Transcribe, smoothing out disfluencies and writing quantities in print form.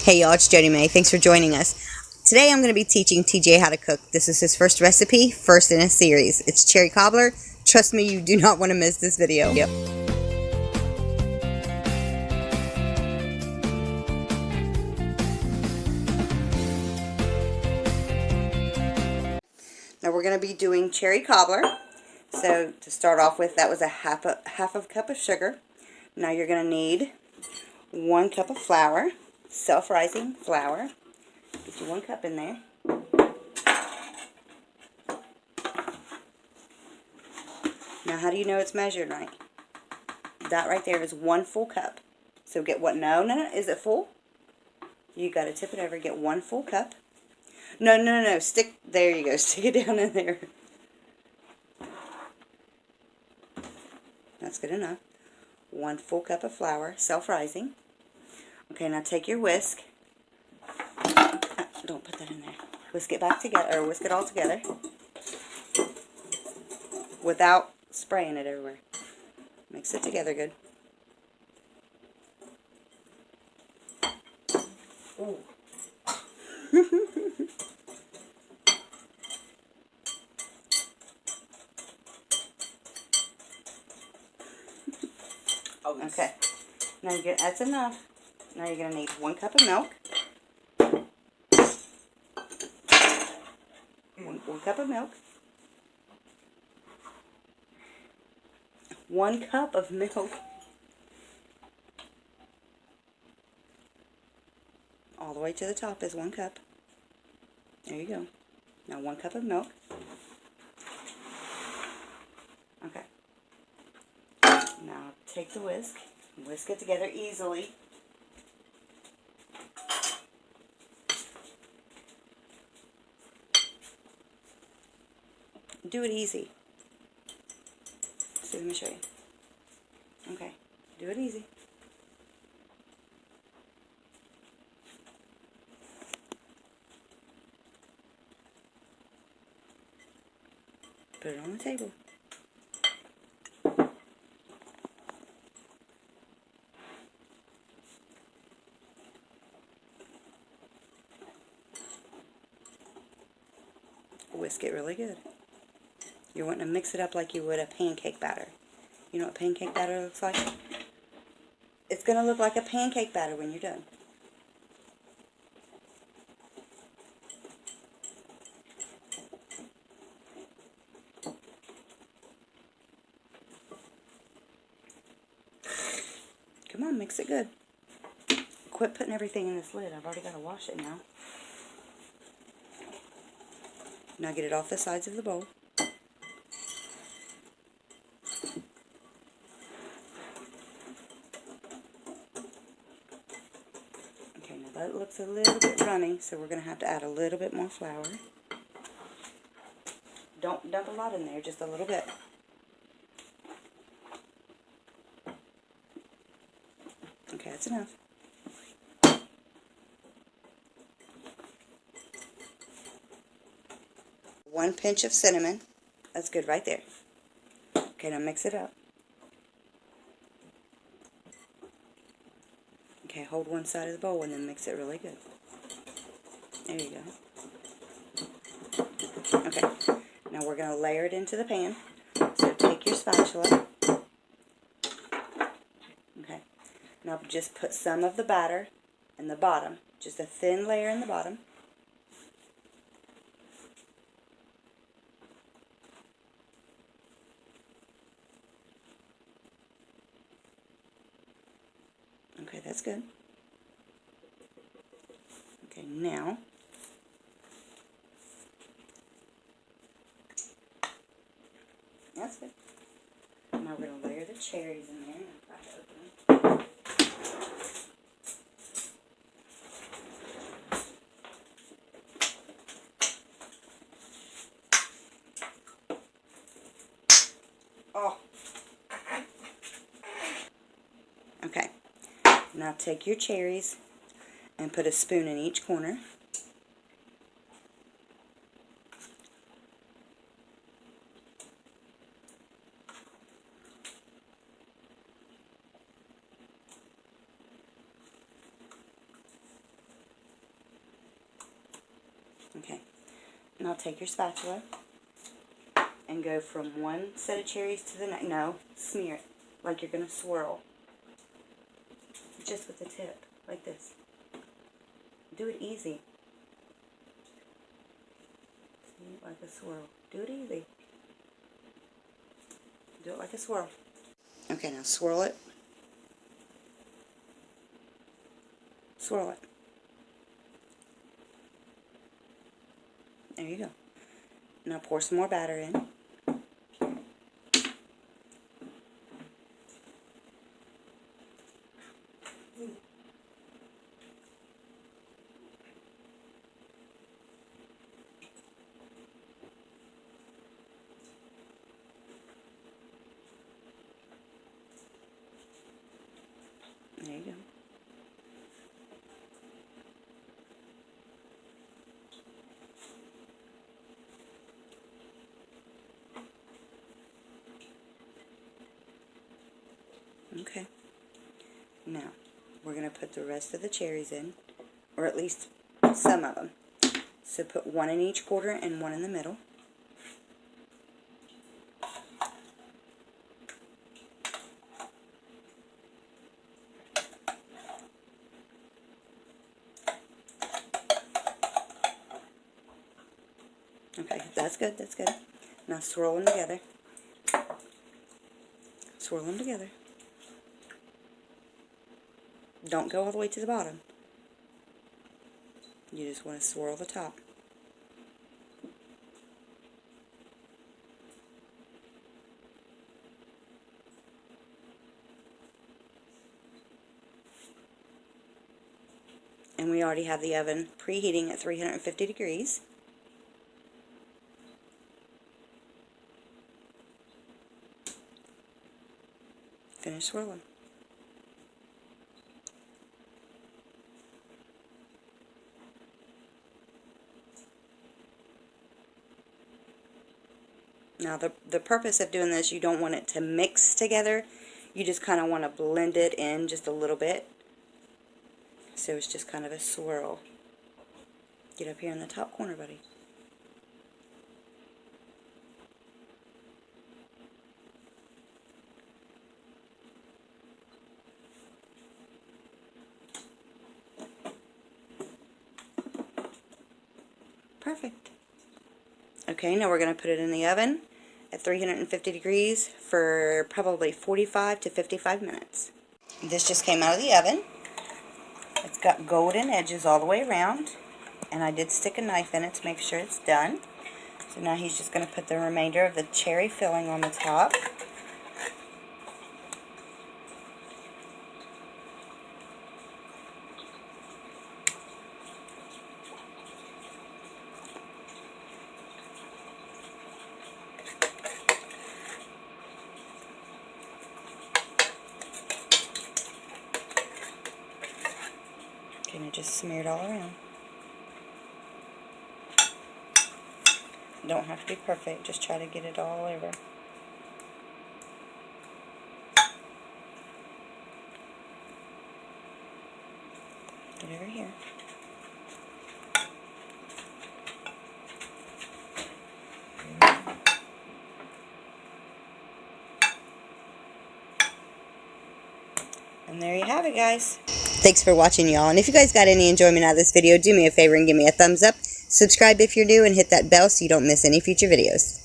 Hey y'all, it's Jody Mae. Thanks for joining us. Today I'm going to be teaching TJ how to cook. This is his first recipe, first in a series. It's cherry cobbler. Trust me, you do not want to miss this video. Yep. Now we're going to be doing cherry cobbler. So to start off with, that was a half a cup of sugar. Now you're going to need 1 cup of flour, self-rising flour. Get you 1 cup in there. Now how do you know it's measured right? That right there is 1 full cup. So get what? No, is it full? You got to tip it over, get 1 full cup. No, stick, there you go, stick it down in there. That's good enough. 1 full cup of flour, self-rising. Okay, now take your whisk. Don't put that in there. Whisk it back together, or whisk it all together without spraying it everywhere. Mix it together good. Ooh. Okay, now that's enough. Now you're going to need 1 cup of milk. 1 cup of milk. 1 cup of milk. All the way to the top is 1 cup. There you go. Now 1 cup of milk. Okay. Now take the whisk and whisk it together easily. Do it easy. See, let me show you. Okay, do it easy. Put it on the table. Whisk it really good. You're wanting to mix it up like you would a pancake batter. You know what pancake batter looks like? It's going to look like a pancake batter when you're done. Come on, mix it good. Quit putting everything in this lid. I've already got to wash it now. Now get it off the sides of the bowl. Okay, now that looks a little bit runny, so we're going to have to add a little bit more flour. Don't dump a lot in there, just a little bit. Okay, that's enough. One pinch of cinnamon. That's good right there. Okay, now mix it up. Okay, hold one side of the bowl and then mix it really good. There you go. Okay, now we're going to layer it into the pan. So take your spatula. Okay, now just put some of the batter in the bottom. Just a thin layer in the bottom. Okay, that's good. Okay, now that's good. Now we're going to layer the cherries in there. Oh. Okay. Now take your cherries and put a spoon in each corner. Okay, now take your spatula and go from one set of cherries to the next. No, smear it like you're going to swirl. Just with the tip, like this. Do it easy. See, like a swirl. Do it easy. Do it like a swirl. Okay, now swirl it. Swirl it. There you go. Now pour some more batter in. There you go. Okay. Now, we're going to put the rest of the cherries in, or at least some of them. So put one in each quarter and one in the middle. Okay, that's good, that's good. Now swirl them together. Swirl them together. Don't go all the way to the bottom. You just want to swirl the top. And we already have the oven preheating at 350 degrees. Finish swirling. Now the purpose of doing this, you don't want it to mix together. You just kind of want to blend it in just a little bit. So it's just kind of a swirl. Get up here in the top corner, buddy. Perfect. Okay, now we're going to put it in the oven at 350 degrees for probably 45 to 55 minutes. This just came out of the oven. It's got golden edges all the way around, and I did stick a knife in it to make sure it's done. So now he's just going to put the remainder of the cherry filling on the top. And just smear it all around. Don't have to be perfect, just try to get it all over. Get over here. And there you have it, guys. Thanks for watching, y'all. And if you guys got any enjoyment out of this video, do me a favor and give me a thumbs up. Subscribe if you're new and hit that bell so you don't miss any future videos.